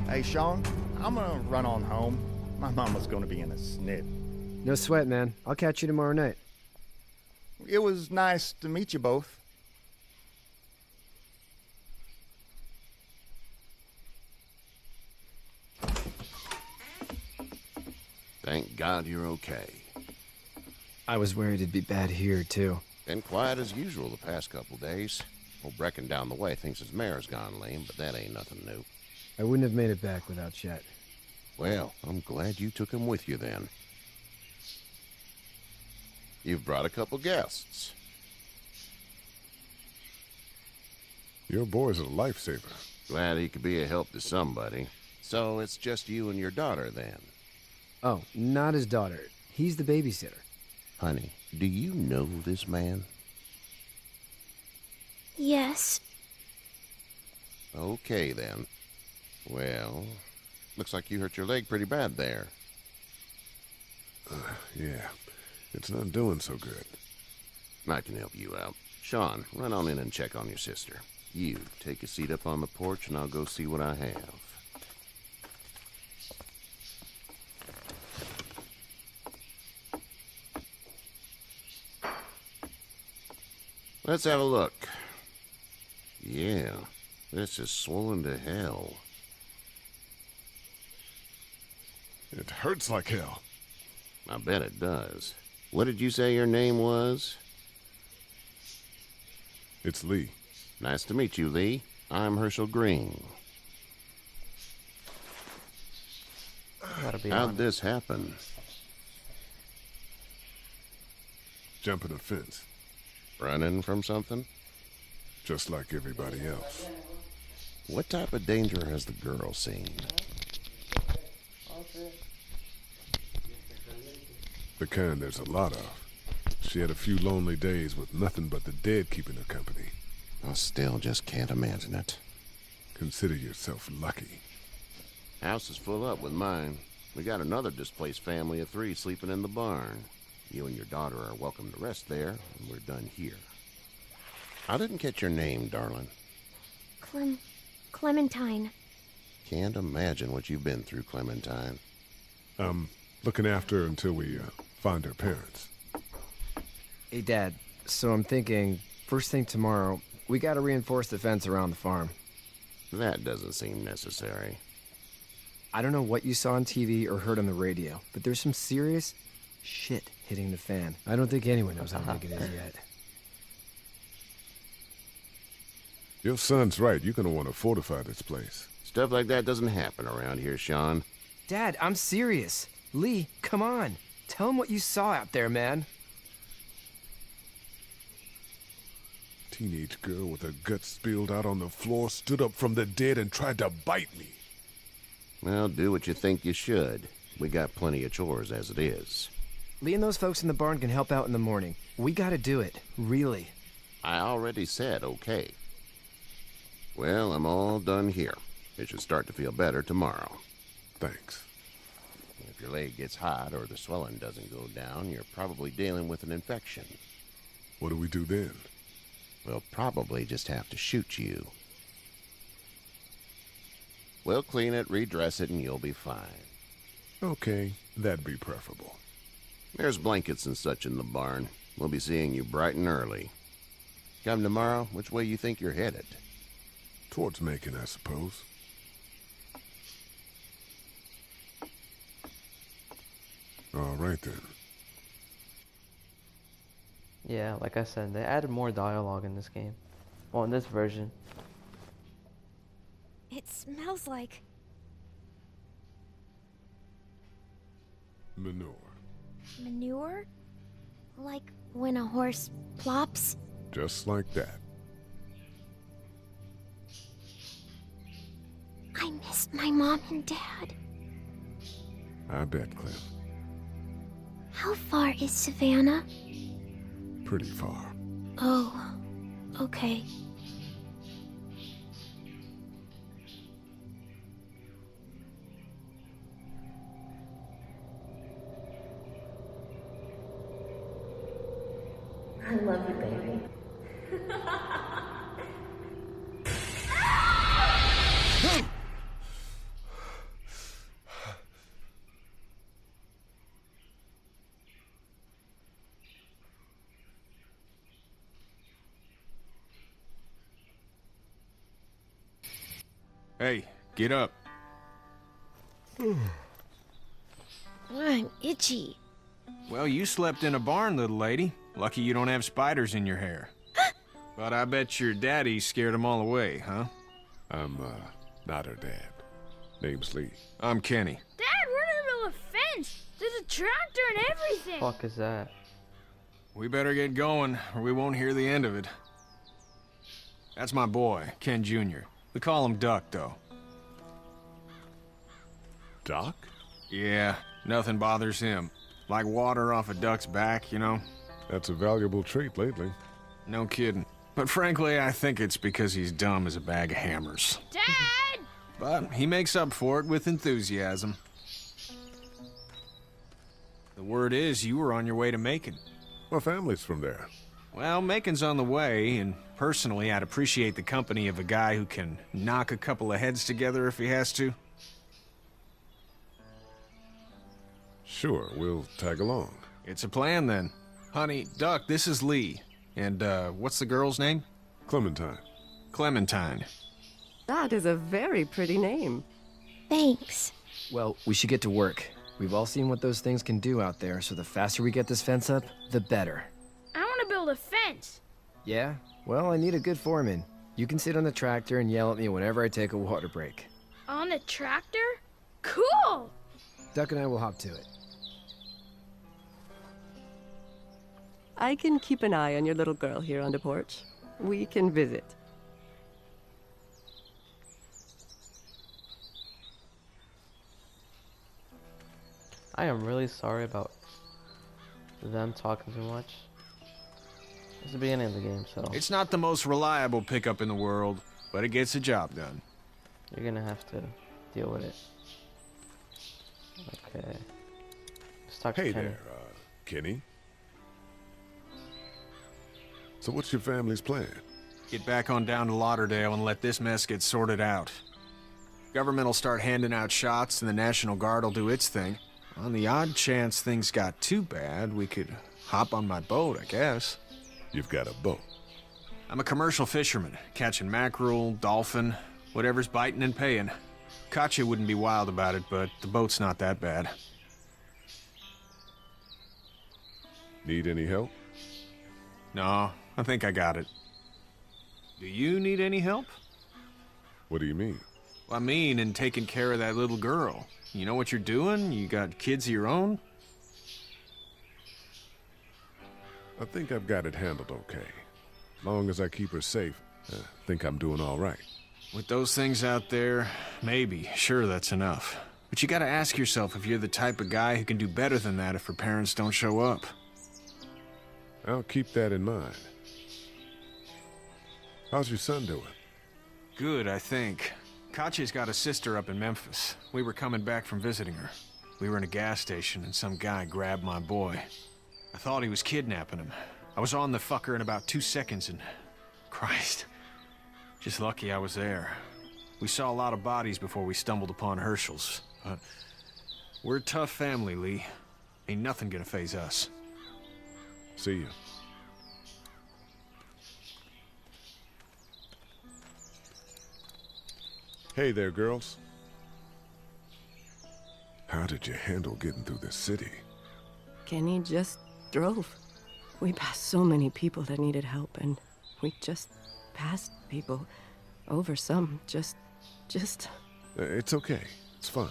Hey, Sean, I'm gonna run on home. My mama's gonna be in a snit. No sweat, man. I'll catch you tomorrow night. It was nice to meet you both. Thank God you're okay. I was worried it'd be bad here, too. Been quiet as usual the past couple days. Old Brecken down the way thinks his mare's gone lame, but that ain't nothing new. I wouldn't have made it back without Chet. Well, I'm glad you took him with you then. You've brought a couple guests. Your boy's a lifesaver. Glad he could be a help to somebody. So it's just you and your daughter then? Oh, not his daughter. He's the babysitter. Honey, do you know this man? Yes. Okay, then. Well, looks like you hurt your leg pretty bad there. Yeah, it's not doing so good. I can help you out. Sean, run on in and check on your sister. You, take a seat up on the porch and I'll go see what I have. Let's have a look. Yeah, this is swollen to hell. It hurts like hell. I bet it does. What did you say your name was? It's Lee. Nice to meet you, Lee. I'm Herschel Green. How'd this happen? Jumping a fence, Running from something? just like everybody else. What type of danger has the girl seen? The kind there's a lot of. She had a few lonely days with nothing but the dead keeping her company. I still just can't imagine it. Consider yourself lucky. House is full up with mine. We got another displaced family of 3 sleeping in the barn. You and your daughter are welcome to rest there, and we're done here. I didn't catch your name, darling. Clementine. Can't imagine what you've been through, Clementine. Looking after her until we find her parents. Hey, Dad. So I'm thinking, first thing tomorrow, we gotta reinforce the fence around the farm. That doesn't seem necessary. I don't know what you saw on TV or heard on the radio, but there's some serious shit hitting the fan. I don't think anyone knows how big it is yet. Your son's right. You're gonna want to fortify this place. Stuff like that doesn't happen around here, Sean. Dad, I'm serious. Lee, come on. Tell him what you saw out there, man. Teenage girl with her guts spilled out on the floor stood up from the dead and tried to bite me. Well, do what you think you should. We got plenty of chores as it is. Lee and those folks in the barn can help out in the morning. We gotta do it. Really. I already said okay. Well, I'm all done here. It should start to feel better tomorrow. Thanks. If your leg gets hot or the swelling doesn't go down, you're probably dealing with an infection. What do we do then? We'll probably just have to shoot you. We'll clean it, redress it, and you'll be fine. Okay, that'd be preferable. There's blankets and such in the barn. We'll be seeing you bright and early. Come tomorrow, which way you think you're headed? Towards Macon, I suppose. All right, then. Yeah, like I said, they added more dialogue in this game. Well, in this version. It smells like... Manure. manure? Like when a horse plops? Just like that. I missed my mom and dad. I bet, Clem. How far is Savannah? Pretty far. Oh, okay. I love you, baby. Hey, get up. I'm itchy. Well, you slept in a barn, little lady. Lucky you don't have spiders in your hair. But I bet your daddy scared them all away, huh? I'm, not her dad. Name's Lee. I'm Kenny. Dad, we're in the middle of a fence. There's a tractor and everything. Fuck is that? We better get going, or we won't hear the end of it. That's my boy, Ken Jr. We call him Duck, though. Doc? Yeah, nothing bothers him. Like water off a duck's back, you know? That's a valuable trait lately. No kidding. But frankly, I think it's because he's dumb as a bag of hammers. Dad! But he makes up for it with enthusiasm. The word is you were on your way to Macon. My family's from there. Well, Macon's on the way, and personally, I'd appreciate the company of a guy who can knock a couple of heads together if he has to. Sure, we'll tag along. It's a plan, then. Honey, Duck, this is Lee. And, what's the girl's name? Clementine. Clementine. That is a very pretty name. Thanks. Well, we should get to work. We've all seen what those things can do out there, so the faster we get this fence up, the better. I want to build a fence. Yeah? Well, I need a good foreman. You can sit on the tractor and yell at me whenever I take a water break. On the tractor? Cool! Duck and I will hop to it. I can keep an eye on your little girl here on the porch. We can visit. I am really sorry about them talking too much. It's the beginning of the game, so It's not the most reliable pickup in the world, but it gets the job done. you're gonna have to deal with it. Okay. Let's talk Hey to Kenny. there, Kenny. So what's your family's plan? Get back on down to Lauderdale and let this mess get sorted out. Government will start handing out shots and the National Guard will do its thing. On the odd chance things got too bad, we could hop on my boat, I guess. You've got a boat. I'm a commercial fisherman, catching mackerel, dolphin, whatever's biting and paying. Katya wouldn't be wild about it, but the boat's not that bad. Need any help? No, I think I got it. Do you need any help? What do you mean? I mean, in taking care of that little girl. You know what you're doing? You got kids of your own? I think I've got it handled okay. As long as I keep her safe, I think I'm doing all right. With those things out there, maybe, sure, that's enough. But you gotta ask yourself if you're the type of guy who can do better than that if her parents don't show up. I'll keep that in mind. How's your son doing? Good, I think. Katya's got a sister up in Memphis. We were coming back from visiting her. We were in a gas station and some guy grabbed my boy. I thought he was kidnapping him. I was on the fucker in about 2 seconds and... Christ. Just lucky I was there. We saw a lot of bodies before we stumbled upon Herschel's. But we're a tough family, Lee. Ain't nothing gonna faze us. See you. Hey there, girls. How did you handle getting through this city? Kenny just drove. We passed so many people that needed help, and we just passed people. Over some, just... It's okay. It's fine.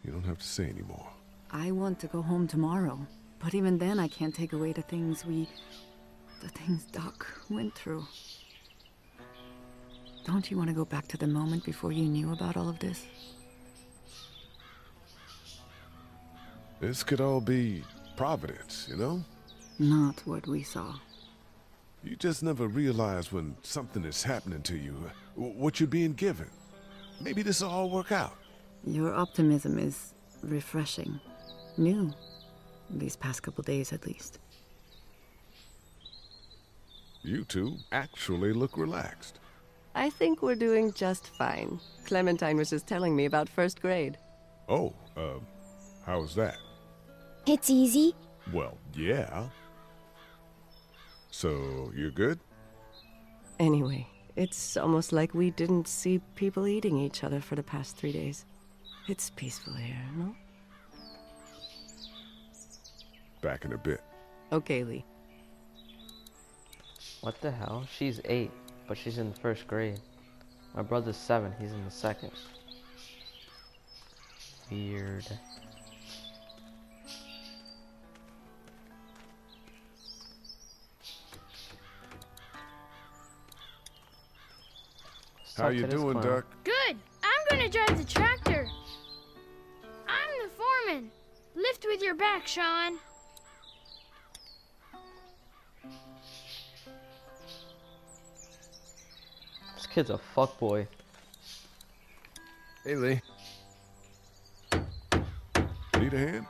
You don't have to say anymore. I want to go home tomorrow. But even then, I can't take away the things Doc went through. Don't you want to go back to the moment before you knew about all of this? This could all be Providence, you know? Not what we saw. You just never realize when something is happening to you, what you're being given. Maybe this will all work out. Your optimism is refreshing. New. These past couple days, at least. You two actually look relaxed. I think we're doing just fine. Clementine was just telling me about first grade. Oh, how was that? It's easy. Well, yeah. So, you're good? Anyway, It's almost like we didn't see people eating each other for the past 3 days. It's peaceful here, no? Back in a bit. Okay, Lee. What the hell? She's 8, but she's in the 1st grade. My brother's 7, he's in the 2nd. Weird. How you doing, Duck? Good. I'm gonna drive the tractor. I'm the foreman. Lift with your back, Sean. This kid's a fuckboy. Hey, Lee. Need a hand?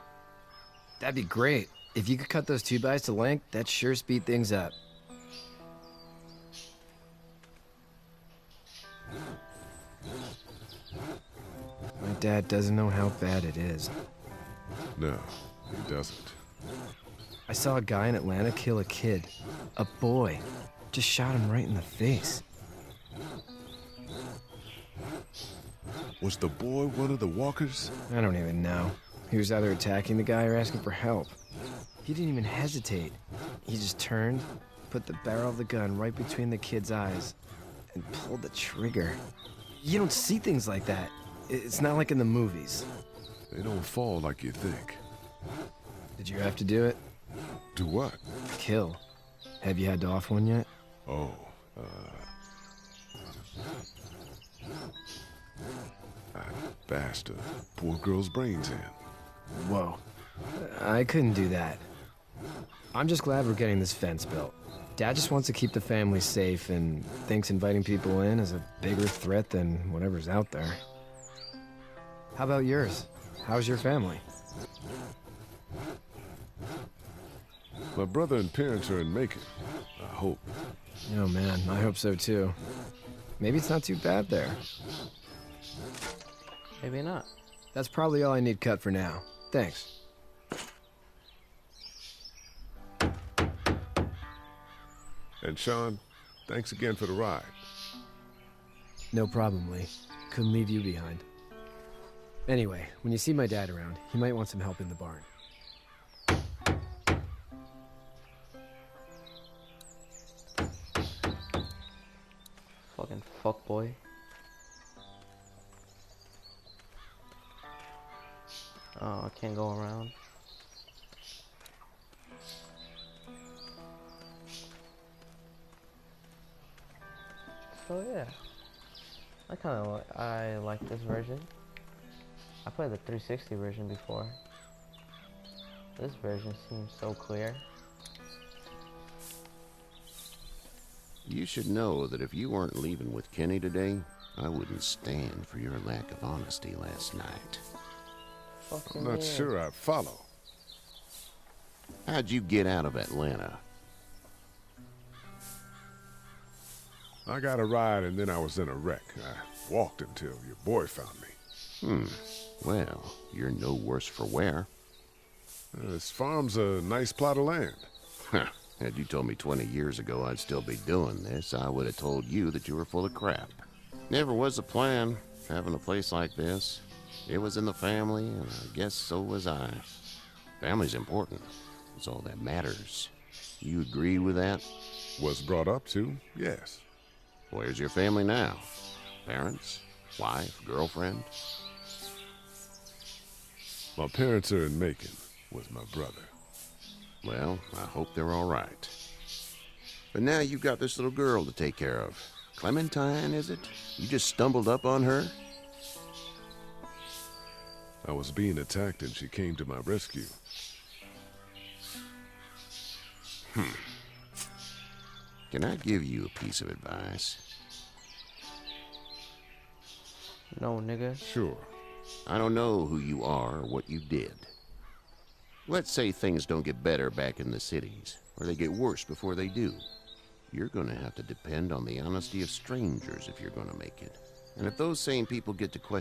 That'd be great. If you could cut those 2x to length, that'd sure speed things up. My dad doesn't know how bad it is. No, he doesn't. I saw a guy in Atlanta kill a kid. A boy. Just shot him right in the face. Was the boy one of the walkers? I don't even know. He was either attacking the guy or asking for help. He didn't even hesitate. He just turned, put the barrel of the gun right between the kid's eyes, and pulled the trigger. You don't see things like that. It's not like in the movies. They don't fall like you think. Did you have to do it? Do what? Kill. Have you had to off one yet? Oh, I bashed a poor girl's brains in. Whoa. I couldn't do that. I'm just glad we're getting this fence built. Dad just wants to keep the family safe and thinks inviting people in is a bigger threat than whatever's out there. How about yours? How's your family? My brother and parents are in Macon. I hope. Oh man, I hope so too. Maybe it's not too bad there. Maybe not. That's probably all I need cut for now. Thanks. And Sean, thanks again for the ride. No problem, Lee. Couldn't leave you behind. Anyway, when you see my dad around, he might want some help in the barn. Fucking fuckboy. Oh, I can't go around. So yeah, I like this version. I played the 360 version before. This version seems so clear. You should know that if you weren't leaving with Kenny today, I wouldn't stand for your lack of honesty last night. I'm not sure I'd follow. How'd you get out of Atlanta? I got a ride and then I was in a wreck. I walked until your boy found me. Well, you're no worse for wear. This farm's a nice plot of land. Huh. Had you told me 20 years ago I'd still be doing this, I would have told you that you were full of crap. Never was a plan, having a place like this. It was in the family, and I guess so was I. Family's important. It's all that matters. You agree with that? Was brought up to, yes. Where's your family now? Parents? Wife? Girlfriend? My parents are in Macon with my brother. Well, I hope they're all right. But now you've got this little girl to take care of. Clementine, is it? You just stumbled up on her? I was being attacked and she came to my rescue. Can I give you a piece of advice? No, nigga. Sure. I don't know who you are or what you did. Let's say things don't get better back in the cities, or they get worse before they do. You're gonna have to depend on the honesty of strangers if you're gonna make it. And if those same people get to question